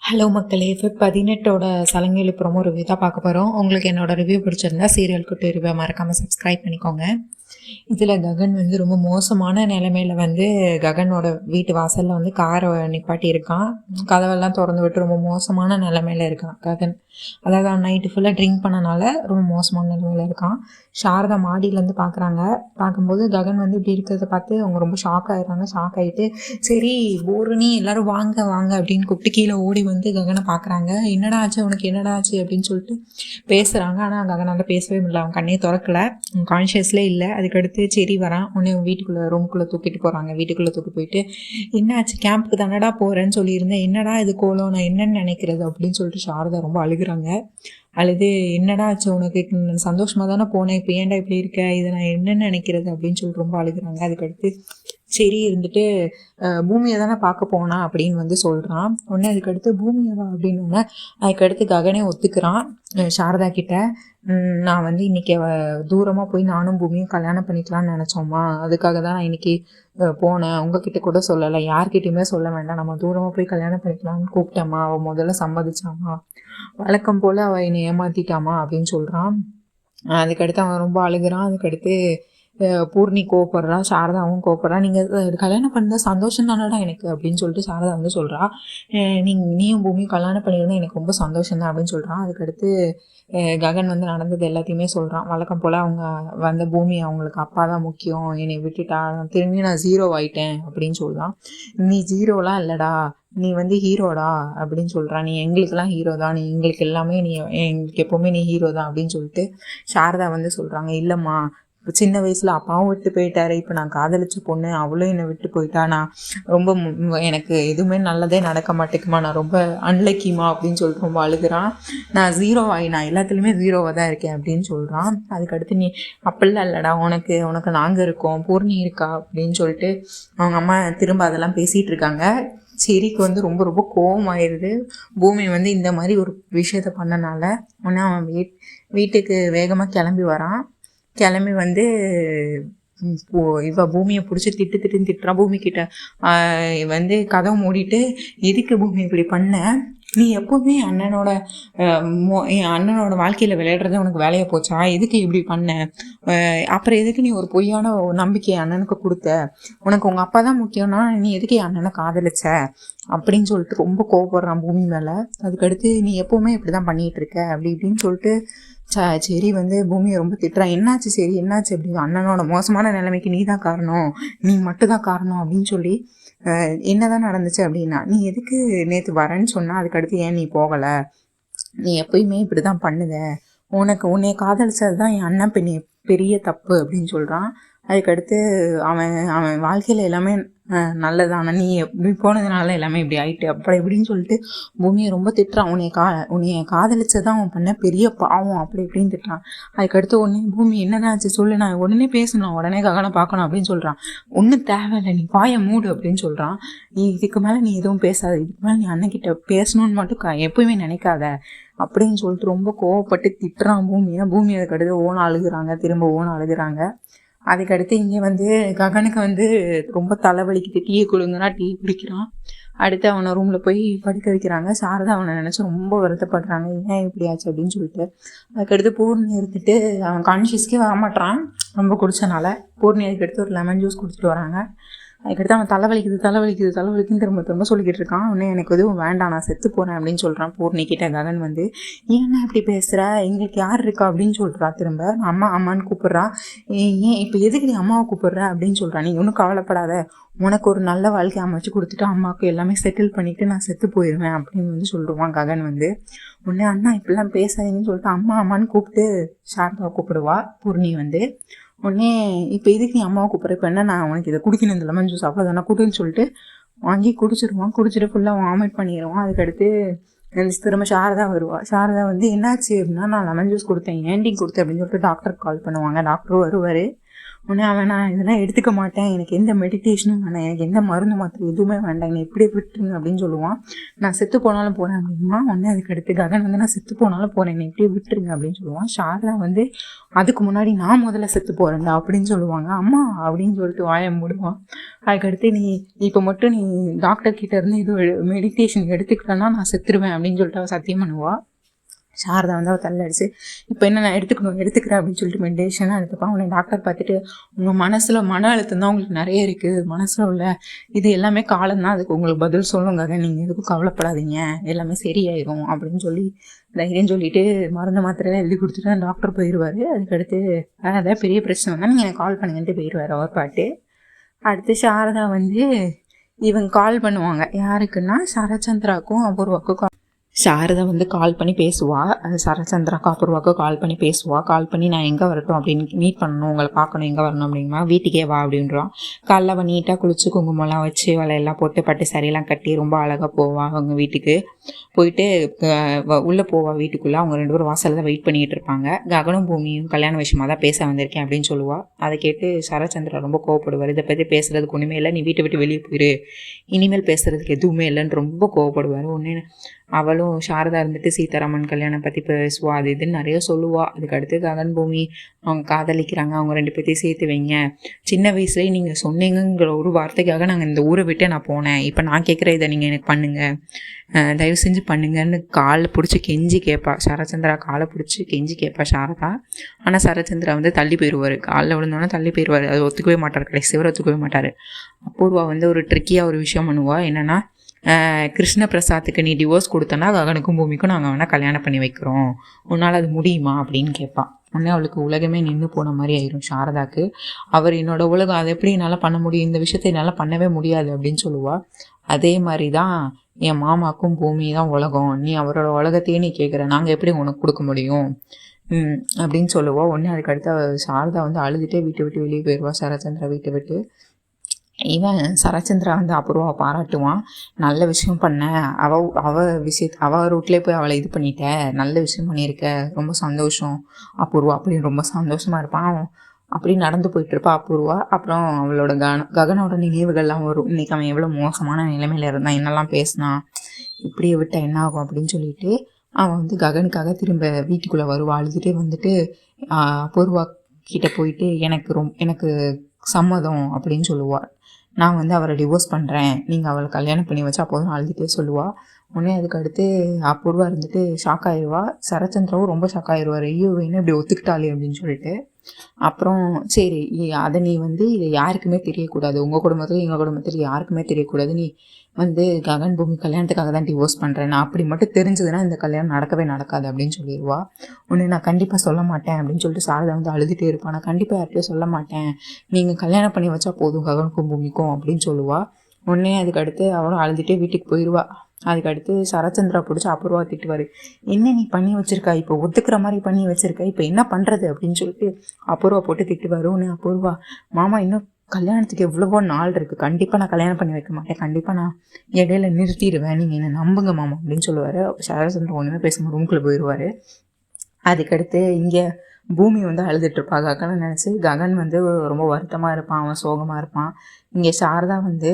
Hello மக்களே, effect 18ஓட சலங்கையில் promo review தான் பார்க்க போகிறோம். உங்களுக்கு என்னோட ரிவ்யூ பிடிச்சிருந்தா சீரியல் குட்டி ரிவ்யூ மறக்காமல் சப்ஸ்கிரைப் பண்ணிக்கோங்க. இதில் ககன் வந்து ரொம்ப மோசமான நிலைமையில் வந்து ககனோட வீட்டு வாசலில் வந்து காரை நிப்பாட்டி இருக்கான். கதவெல்லாம் திறந்து விட்டு ரொம்ப மோசமான நிலைமையில் இருக்கான் ககன். அதாவது அவன் நைட்டு ஃபுல்லாக ட்ரிங்க் பண்ணனால ரொம்ப மோசமான நிலைமையில் இருக்கான். சாரதா மாடியிலேருந்து பார்க்குறாங்க. பார்க்கும்போது ககன் வந்து இப்படி இருக்கிறத பார்த்து அவங்க ரொம்ப ஷாக் ஆகிடுறாங்க. ஷாக் ஆகிட்டு சரி போருனி எல்லோரும் வாங்க வாங்க அப்படின்னு கூப்பிட்டு கீழே ஓடி வந்து ககனை பார்க்குறாங்க. என்னடா ஆச்சு உனக்கு, என்னடா ஆச்சு அப்படின்னு சொல்லிட்டு பேசுகிறாங்க. ஆனால் ககனால் பேசவே முடியல. அவன் கண்ணே திறக்கல, கான்ஷியஸ்லேயே இல்லை. அதுக்கடுத்து சரி வரான். உடனே வீட்டுக்குள்ளே ரூமுக்குள்ளே தூக்கிட்டு போகிறாங்க. வீட்டுக்குள்ளே தூக்கி போயிட்டு என்னாச்சு, கேம்புக்கு தானடா போகிறேன்னு சொல்லியிருந்தேன், என்னடா இது கோலம், நான் என்னென்னு நினைக்கிறது அப்படின்னு சொல்லிட்டு சாரதா ரொம்ப அழுகுறாங்க. அழுது என்னடா ஆச்சு உனக்கு, சந்தோஷமாக தானே போனேன், இப்போ ஏன்டா இப்படி இருக்க, இதை நான் என்னென்னு நினைக்கிறது அப்படின்னு சொல்லிட்டு ரொம்ப அழுகுறாங்க. அதுக்கடுத்து சரி இருந்துட்டு பூமியை தானே பார்க்க போனா அப்படின்னு வந்து சொல்கிறான். உடனே அதுக்கடுத்து பூமியவா அப்படின்னு அதுக்கடுத்து ககனே ஒத்துக்கிறான் சாரதா கிட்ட. நான் வந்து இன்றைக்கி தூரமாக போய் நானும் பூமியும் கல்யாணம் பண்ணிக்கலான்னு நினச்சோம்மா, அதுக்காக தான் நான் இன்றைக்கி போனேன். உங்ககிட்ட கூட சொல்லலை, யார்கிட்டையுமே சொல்ல வேண்டாம், நம்ம தூரமாக போய் கல்யாணம் பண்ணிக்கலான்னு கூப்பிட்டேம்மா. அவள் முதல்ல சம்மதிச்சாம்மா, வழக்கம் போல் அவள் என்னை ஏமாற்றிட்டாமா அப்படின்னு சொல்கிறான். அதுக்கடுத்து அவன் ரொம்ப அழுகிறான். அதுக்கடுத்து பூர்ணி கோவப்படுறா, சாரதாவும் கோவப்படுறா. நீங்கள் கல்யாணம் பண்ண சந்தோஷம் தானடா எனக்கு அப்படின்னு சொல்லிட்டு சாரதா வந்து சொல்கிறா. நீயும் பூமியும் கல்யாணம் பண்ணியிருந்தா எனக்கு ரொம்ப சந்தோஷம் தான் அப்படின்னு சொல்கிறான். அதுக்கடுத்து ககன் வந்து நடந்தது எல்லாத்தையுமே சொல்கிறான். வழக்கம் போல் அவங்க வந்த பூமி அவங்களுக்கு அப்பா தான் முக்கியம், என்னை விட்டுட்டா, திரும்பி நான் ஜீரோ ஆகிட்டேன் அப்படின்னு சொல்கிறான். நீ ஜீரோலாம் இல்லைடா, நீ வந்து ஹீரோடா அப்படின்னு சொல்கிறான். நீ எங்களுக்கெல்லாம் ஹீரோ தான், நீ எங்களுக்கு எல்லாமே, நீ எங்களுக்கு எப்போவுமே நீ ஹீரோ தான் அப்படின்னு சொல்லிட்டு சாரதா வந்து சொல்கிறாங்க. இல்லைம்மா, சின்ன வயசில் அப்பாவும் விட்டு போயிட்டாரு, இப்போ நான் காதலிச்ச பொண்ணு அவளும் என்னை விட்டு போயிட்டா, நான் ரொம்ப எனக்கு எதுவுமே நல்லதே நடக்க மாட்டேங்குமா, நான் ரொம்ப அன்லக்கிமா அப்படின்னு சொல்லிட்டு ரொம்ப அழுகிறான். நான் ஜீரோ ஆகி, நான் எல்லாத்துலேயுமே ஜீரோவாக தான் இருக்கேன் அப்படின்னு சொல்கிறான். அதுக்கடுத்து நீ அப்படிலாம் இல்லைடா, உனக்கு நாங்கள் இருக்கோம், பூர்ணி இருக்கா அப்படின்னு சொல்லிட்டு அவங்க அம்மா திரும்ப அதெல்லாம் பேசிகிட்டு இருக்காங்க. செரிக்கு வந்து ரொம்ப ரொம்ப கோவமாயிருது. பூமி வந்து இந்த மாதிரி ஒரு விஷயத்த பண்ணனால. உடனே அவன் வீட்டுக்கு வேகமாக கிளம்பி வரான். கிளம்பி வந்து இவ பூமியை பிடிச்சி திட்டுறான். பூமிக்கிட்ட வந்து கதவை மூடிட்டு, எதுக்கு பூமி இப்படி பண்ண, நீ எப்போவுமே என் அண்ணனோட வாழ்க்கையில் விளையாடுறது உனக்கு வேலையை போச்சா, எதுக்கு இப்படி பண்ண, அப்புறம் எதுக்கு நீ ஒரு பொய்யான நம்பிக்கையை அண்ணனுக்கு கொடுத்த, உனக்கு உங்கள் அப்பா தான் முக்கியம்னா நீ எதுக்கு என் அண்ணனை காதலிச்ச அப்படின்னு சொல்லிட்டு ரொம்ப கோவப்படுறான் பூமி மேலே. அதுக்கடுத்து நீ எப்போவுமே இப்படி தான் பண்ணிகிட்டு இருக்க அப்படி இப்படின்னு சொல்லிட்டு சரி வந்து பூமியை ரொம்ப திட்டுறான். என்னாச்சு சரி, என்னாச்சு அப்படி, அண்ணனோட மோசமான நிலைமைக்கு நீ தான் காரணம், நீ மட்டும் தான் காரணம் அப்படின்னு சொல்லி என்னதான் நடந்துச்சு அப்படின்னா, நீ எதுக்கு நேற்று வரேன்னு சொன்னால் அதுக்கடுத்து ஏன் நீ போகலை, நீ எப்பயுமே இப்படி தான் பண்ணுத, உன்னைய காதலிச்சது தான் என் அண்ணன் பெரிய தப்பு அப்படின்னு சொல்கிறான். அதுக்கடுத்து அவன் வாழ்க்கையில் எல்லாமே நல்லதான, நீ போனதுனால எல்லாமே இப்படி ஆயிட்டு அப்படி இப்படின்னு சொல்லிட்டு பூமியை ரொம்ப திட்டுறான். உன்னைய காதலிச்சதான் அவன் பண்ண பெரிய பாவம் அப்படி இப்படின்னு திட்டுறான். அதுக்கடுத்து உடனே பூமி என்னதான் ஆச்சு சொல்லு, நான் உடனே பேசணும், உடனே ககனை பார்க்கணும் அப்படின்னு சொல்கிறான். ஒன்றும் தேவையில்லை, நீ வாயை மூடு அப்படின்னு சொல்கிறான். நீ இதுக்கு மேலே நீ எதுவும் பேசாத, இதுக்கு மேலே நீ அண்ணன்கிட்ட பேசணும்னு மட்டும் எப்பயுமே நினைக்காத அப்படின்னு சொல்லிட்டு ரொம்ப கோவப்பட்டு திட்டுறான் பூமி அதுக்கடுத்து ஓன அழுகுறாங்க, திரும்ப ஓன அழுகுறாங்க. அதுக்கடுத்து இங்கே வந்து ககனுக்கு வந்து ரொம்ப தலைவலிக்குது, டீயை கொடுங்கன்னா டீ குடிக்கிறான். அடுத்து அவனை ரூமில் போய் படுக்க வைக்கிறாங்க. சாரதா அவனை நினச்சி ரொம்ப வருத்தப்படுறாங்க, ஏன் இப்படி ஆச்சு அப்படின்னு சொல்லிட்டு. அதுக்கடுத்து பூர்ணி எடுத்துகிட்டு அவன் கான்ஷியஸ்க்கே வரமாட்டான் ரொம்ப குடிச்சனால. பூர்ணி அதுக்கடுத்து ஒரு லெமன் ஜூஸ் குடிச்சிட்டு வராங்க. அதுக்கடுத்து அவன் தலைவலிக்குதுன்னு திரும்ப சொல்லிக்கிட்டு இருக்கான். உடனே எனக்கு எதுவும் வேண்டாம், நான் செத்து போகிறேன் அப்படின்னு சொல்கிறான் பூர்ணிக்கிட்ட. ககன் வந்து ஏன்னா இப்படி பேசுகிற, எங்களுக்கு யார் இருக்கா அப்படின்னு சொல்கிறா. திரும்ப அம்மான்னு கூப்பிட்றா. ஏன் இப்போ எதுக்கு நீ அம்மாவை கூப்பிட்ற அப்படின்னு சொல்கிறான். நீ ஒன்றும் கவலைப்படாத, உனக்கு ஒரு நல்ல வாழ்க்கை அமைச்சு கொடுத்துட்டு அம்மாவுக்கு எல்லாமே செட்டில் பண்ணிவிட்டு நான் செத்து போயிடுவேன் அப்படின்னு வந்து சொல்லுவான் ககன் வந்து. உடனே அண்ணா இப்படிலாம் பேசாதீங்கன்னு சொல்லிட்டு அம்மான்னு கூப்பிட்டு சாரதாவை கூப்பிடுவா பூர்ணி வந்து. உடனே இப்போ எதுக்கு நீ அம்மாவை கூப்பிட்ற, இப்போ என்ன நான் உனக்கு இதை குடிக்கணும், இந்த லெமன் ஜூஸ் அவ்வளோதானே குடுன்னு சொல்லிட்டு வாங்கி குடிச்சிட்டு ஃபுல்லாக வாமிட் பண்ணிடுவான். அதுக்கடுத்து திரும்ப சாரதா வருவா. சாரதா வந்து என்னாச்சு அப்படின்னா, நான் லெமன் ஜூஸ் கொடுத்தேன், ஏன்டி கொடுத்தேன் அப்படின்னு சொல்லிட்டு டாக்டருக்கு கால் பண்ணுவாங்க. டாக்டரும் வருவார். உடனே அவன் நான் இதெல்லாம் எடுத்துக்க மாட்டேன், எனக்கு எந்த மெடிடேஷனும் வேணாம், எனக்கு எந்த மருந்து மாத்திரை எதுவுமே வேண்டாம், என்னை இப்படியே விட்டுருங்க அப்படின்னு சொல்லுவான். நான் செத்து போனாலும் போகிறேன் அப்படின்னா உடனே அதுக்கு அடுத்து ககன் வந்து நான் செத்து போனாலும் போகிறேன், என்னை இப்படியே விட்டுருங்க அப்படின்னு சொல்லுவான். சாரதா வந்து அதுக்கு முன்னாடி நான் முதல்ல செத்து போகிறேன்டா அப்படின்னு சொல்லுவாங்க. அம்மா அப்படின்னு சொல்லிட்டு வாயை மூடுவான். அதுக்கடுத்து நீ இப்போ மட்டும் நீ டாக்டர் கிட்ட இருந்து இது மெடிடேஷன் எடுத்துக்கிட்டேன்னா நான் செத்துருவேன் அப்படின்னு சொல்லிட்டு அவள் சத்தியம் பண்ணுவாள். சாரதா வந்து அவள் தள்ளடிச்சு இப்போ என்ன நான் எடுத்துக்கிறேன் அப்படின்னு சொல்லிட்டு மெடிடேஷனாக எடுத்துப்பான். உன்னை டாக்டர் பார்த்துட்டு உங்கள் மனசில் மன அழுத்தம் தான் உங்களுக்கு நிறைய இருக்குது, மனசில் உள்ள இது எல்லாமே காலம்தான், அதுக்கு உங்களுக்கு பதில் சொல்லுங்க, நீங்கள் எதுக்கும் கவலைப்படாதீங்க, எல்லாமே சரியாயிரும் அப்படின்னு சொல்லி தைரியம் சொல்லிட்டு மருந்து மாத்திரைலாம் எழுதி கொடுத்துட்டு டாக்டர் போயிடுவார். அதுக்கடுத்து அதான் பெரிய பிரச்சனை வந்தால் நீங்கள் எனக்கு கால் பண்ணுங்கன்ட்டு போயிடுவார் அவர் பாட்டு. அடுத்து சாரதா வந்து இவங்க கால் பண்ணுவாங்க. யாருக்குன்னா சரச்சந்திராவுக்கும் அபூர்வாவுக்கும் சாரதா வந்து கால் பண்ணி பேசுவாள். சரச்சந்திராவுக்கும் அபூர்வாவுக்கும் கால் பண்ணி பேசுவாள். கால் பண்ணி நான் எங்கே வரட்டும் அப்படின்னு மீட் பண்ணணும், உங்களை பார்க்கணும், எங்கே வரணும் அப்படின்னா வீட்டுக்கே வா அப்படின்றான். காலைல அவள் நீட்டாக குளிச்சு குங்குமம்லாம் வச்சு வலையெல்லாம் போட்டு பட்டு சரியெல்லாம் கட்டி ரொம்ப அழகாக போவாள் அவங்க வீட்டுக்கு. போயிட்டு உள்ளே போவாள் வீட்டுக்குள்ளே. அவங்க 2 பேரும் வாசலில் தான் வெயிட் பண்ணிகிட்டு இருப்பாங்க. ககனும் பூமியும் கல்யாண விஷயமாக தான் பேச வந்திருக்கேன் அப்படின்னு சொல்லுவாள். அதை கேட்டு சரச்சந்திரா ரொம்ப கோவப்படுவார். இதை பற்றி பேசுகிறதுக்கு ஒன்றுமே இல்லை, நீ வீட்டை விட்டு வெளியே போயிரு, இனிமேல் பேசுகிறதுக்கு எதுவுமே இல்லைன்னு ரொம்ப கோவப்படுவார். ஒன்று அவளும் சாரதா இருந்துட்டு சீதாராமன் கல்யாணம் பற்றி பேசுவா, அது இதுன்னு நிறைய சொல்லுவாள். அதுக்கடுத்து ககன் பூமி அவங்க காதலிக்கிறாங்க, அவங்க 2 பேர்த்தையும் சேர்த்து வைங்க, சின்ன வயசுலேயே நீங்கள் சொன்னீங்கிற ஒரு வார்த்தைக்காக நாங்கள் இந்த ஊரை விட்டு நான் போனேன், இப்போ நான் கேட்குற இதை நீங்கள் எனக்கு பண்ணுங்கள், தயவு செஞ்சு பண்ணுங்கன்னு காலை பிடிச்சி கெஞ்சி கேட்பா. சரச்சந்திரா காலை பிடிச்சி கெஞ்சி கேட்பா சாரதா. ஆனால் சரச்சந்திரா வந்து தள்ளி போயிடுவார், காலில் விழுந்தோன்னா தள்ளி போயிடுவார். அது ஒத்துக்கவே மாட்டார், கடைசி வரை ஒத்துக்கவே மாட்டார். அபூர்வா வந்து ஒரு ட்ரிக்கியாக ஒரு விஷயம் பண்ணுவா. என்னென்னா கிருஷ்ண பிரசாத்துக்கு நீ டிவோர்ஸ் கொடுத்தனா ககனுக்கும் பூமிக்கும் நாங்கள் வேணால் கல்யாணம் பண்ணி வைக்கிறோம், உன்னால் அது முடியுமா அப்படின்னு கேட்பான். உடனே அவளுக்கு உலகமே நின்று போன மாதிரி ஆயிரும் சாரதாக்கு. அவர் என்னோட உலகம், அதை எப்படி என்னால் பண்ண முடியும், இந்த விஷயத்தை என்னால் பண்ணவே முடியாது அப்படின்னு சொல்லுவாள். அதே மாதிரி தான் என் மாமாக்கும் பூமி தான் உலகம், நீ அவரோட உலகத்தையே நீ கேட்குற, நாங்கள் எப்படி உனக்கு கொடுக்க முடியும் அப்படின்னு சொல்லுவோம். உடனே அதுக்கடுத்து சாரதா வந்து அழுதுகிட்டே வீட்டை விட்டு வெளியே போயிடுவா. சரச்சந்திரா வீட்டை விட்டு. இவன் சரச்சந்திரா வந்து அபூர்வா பாராட்டுவான். நல்ல விஷயம் பண்ண, அவ ரூட்லேயே போய் அவளை இது பண்ணிட்ட, நல்ல விஷயம் பண்ணியிருக்க, ரொம்ப சந்தோஷம் அபூர்வா அப்படின்னு ரொம்ப சந்தோஷமாக இருப்பான். அப்படி நடந்து போயிட்டுருப்பா அபூர்வா. அப்புறம் அவளோட ககனோட நினைவுகள்லாம் வரும். இன்றைக்கி அவன் எவ்வளோ மோசமான நிலைமையில் இருந்தான், என்னெல்லாம் பேசினான், இப்படியே விட்டா என்ன ஆகும் அப்படின்னு சொல்லிட்டு அவன் வந்து ககனுக்காக திரும்ப வீட்டுக்குள்ளே வருவா. அழுதுகிட்டே வந்துட்டு அபூர்வா கிட்டே போயிட்டு எனக்கு சம்மதம் அப்படின்னு சொல்லுவாள். நான் வந்து அவரை டிவோர்ஸ் பண்ணுறேன், நீங்கள் அவளை கல்யாணம் பண்ணி வச்சா அப்போதும் அழுதுகிட்டே சொல்லுவாள். உடனே அதுக்கு அடுத்து அபூர்வா இருந்துட்டு ஷாக் ஆயிடுவா. சரச்சந்திராவும் ரொம்ப ஷாக் ஆயிடுவார். ஐயோ என்ன இப்படி ஒத்துக்கிட்டாலே அப்படின்னு சொல்லிட்டு. அப்புறம் சரி அதை நீ வந்து இதை யாருக்குமே தெரியக்கூடாது, உங்கள் குடும்பத்தில் எங்கள் குடும்பத்தில் யாருக்குமே தெரியக்கூடாது, நீ வந்து ககன் பூமி கல்யாணத்துக்காக தான் டிவோர்ஸ் பண்ணுறேன், நான் அப்படி மட்டும் தெரிஞ்சதுன்னா இந்த கல்யாணம் நடக்கவே நடக்காது அப்படின்னு சொல்லிடுவா. ஒன்று நான் கண்டிப்பாக சொல்ல மாட்டேன் அப்படின்னு சொல்லிட்டு சாரதா வந்து அழுதுகிட்டே இருப்பான். நான் கண்டிப்பாக யார்கிட்டையும் சொல்ல மாட்டேன், நீங்கள் கல்யாணம் பண்ணி வச்சா போதும் ககனுக்கும் பூமிக்கும் அப்படின்னு சொல்லுவா. உடனே அதுக்கடுத்து அவளும் அழுதுகிட்டே வீட்டுக்கு போயிடுவா. அதுக்கடுத்து சரச்சந்திரா பிடிச்சி அபூர்வா திட்டுவார். என்ன நீ பண்ணி வச்சிருக்கா, இப்போ ஒத்துக்கிற மாதிரி பண்ணி வச்சிருக்கா, இப்போ என்ன பண்ணுறது அப்படின்னு சொல்லிட்டு அபூர்வா போட்டு திட்டுவார். உடனே அபூர்வா, மாமா இன்னும் கல்யாணத்துக்கு எவ்வளவோ நாள் இருக்குது, கண்டிப்பாக நான் கல்யாணம் பண்ணி வைக்க மாட்டேன், கண்டிப்பாக நான் இடையில நிறுத்திடுவேன், நீங்கள் என்னை நம்புங்க மாமா அப்படின்னு சொல்லுவார். சரச்சந்திரா ஒன்றுமே பேசாமல் ரூம்குள்ளே போயிடுவார். அதுக்கடுத்து இங்கே பூமி வந்து அழுதுட்டுருப்பா ககனை நினச்சி. ககன் வந்து ரொம்ப வருத்தமாக இருப்பான், அவன் சோகமாக இருப்பான். இங்கே சாரதா வந்து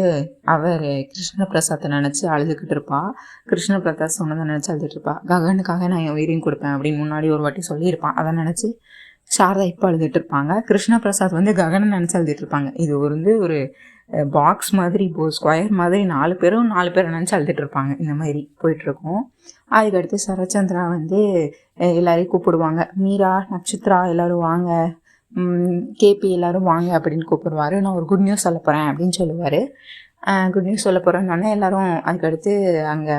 அவர் கிருஷ்ண பிரசாத்தை நினச்சி அழுதுகிட்டு இருப்பாள். கிருஷ்ண பிரசாத் சொன்னதை நினச்சி அழுதுட்டுருப்பா. ககனுக்காக நான் என் உயிரையும் கொடுப்பேன் அப்படின்னு முன்னாடி ஒரு வாட்டி சொல்லியிருப்பான். அதை நினச்சி சாரதா இப்போ அழுதுட்டு இருப்பாங்க. கிருஷ்ண பிரசாத் வந்து ககனை நினச்சி அழுதுட்டு இருப்பாங்க. இது வந்து ஒரு பாக்ஸ் மாதிரி, இப்போ ஸ்கொயர் மாதிரி 4 பேரை நினச்சி அழுதுட்டு இருப்பாங்க. இந்த மாதிரி போயிட்டுருக்கோம். அதுக்கடுத்து சரச்சந்திரா வந்து எல்லாரையும் கூப்பிடுவாங்க. மீரா, நட்சத்திரா எல்லோரும் வாங்க, கேபி எல்லோரும் வாங்க அப்படின்னு கூப்பிடுவார். நான் ஒரு குட் நியூஸ் சொல்ல போகிறேன் அப்படின்னு சொல்லுவார். குட் நியூஸ் சொல்ல போகிறேன்னொன்னே எல்லோரும் அதுக்கடுத்து அங்கே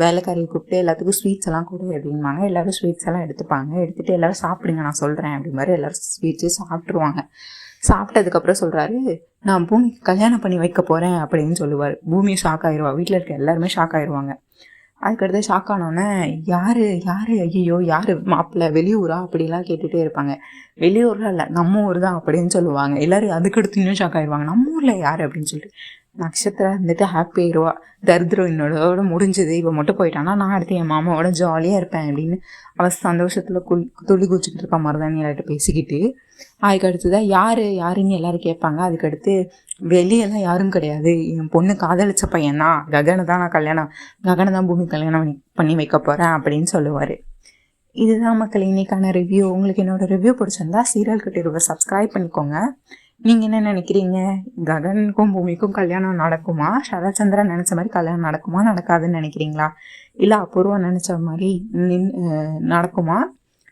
வேலைக்காரியை கூப்பிட்டு எல்லாத்துக்கும் ஸ்வீட்ஸ் எல்லாம் கொடு அப்படின்பாங்க. எல்லோரும் ஸ்வீட்ஸ் எல்லாம் எடுத்துப்பாங்க. எடுத்துகிட்டு எல்லோரும் சாப்பிடுங்க நான் சொல்கிறேன் அப்படி மாதிரி எல்லோரும் ஸ்வீட்ஸு சாப்பிட்ருவாங்க. சாப்பிட்டதுக்கப்புறம் சொல்கிறாரு, நான் பூமிக்கு கல்யாணம் பண்ணி வைக்க போகிறேன் அப்படின்னு சொல்லுவார். பூமி ஷாக் ஆயிடுவா, வீட்டில் இருக்க எல்லாருமே ஷாக் ஆயிடுவாங்க. அதுக்கடுத்து ஷாக் ஆனோடனே யார் ஐயோ யார் மாப்பிள்ளை வெளியூரா அப்படிலாம் கேட்டுகிட்டே இருப்பாங்க. வெளியூரில் இல்லை, நம்ம ஊர் தான் அப்படின்னு சொல்லுவாங்க. எல்லோரும் அதுக்கடுத்து இன்னும் ஷாக் ஆகிடுவாங்க, நம்ம ஊரில் யார் அப்படின்னு சொல்லிட்டு. நட்சத்திரா இருந்துட்டு ஹாப்பி ஆயிடுவா, தரித்திரம் என்னோட முடிஞ்சது, இவன் மட்டும் போயிட்டானா நான் அடுத்து என் மாமாவோட ஜாலியாக இருப்பேன் அப்படின்னு அவள் சந்தோஷத்தில் துள்ளி குச்சிக்கிட்டு இருக்க மாதிரி தான் எல்லார்கிட்ட பேசிக்கிட்டு. அதுக்கடுத்து தான் யாருன்னு எல்லோரும் கேட்பாங்க. அதுக்கடுத்து வெளியெல்லாம் யாரும் கிடையாது, என் பொண்ணு காதலிச்ச பையன்தான், ககனை தான் நான் ககனை தான் பூமி கல்யாணம் பண்ணி வைக்க போகிறேன் அப்படின்னு சொல்லுவார். இதுதான் மக்கள் இன்னைக்கான ரிவ்யூ. உங்களுக்கு என்னோடய ரிவ்யூ பிடிச்சிருந்தா சீரியல் கட்டிருவை சப்ஸ்கிரைப் பண்ணிக்கோங்க. நீங்கள் என்ன நினைக்கிறீங்க? ககனுக்கும் பூமிக்கும் கல்யாணம் நடக்குமா? சரத்சந்திரன் நினச்ச மாதிரி கல்யாணம் நடக்குமா, நடக்காதுன்னு நினைக்கிறீங்களா? இல்லை அபூர்வா நினச்ச மாதிரி நடக்குமா?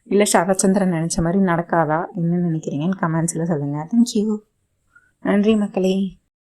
இல்லை சரத்சந்திரன் நினச்ச மாதிரி நடக்காதா? என்ன நினைக்கிறீங்கன்னு கமெண்ட்ஸில் சொல்லுங்கள். தேங்க்யூ. நன்றி மக்களே.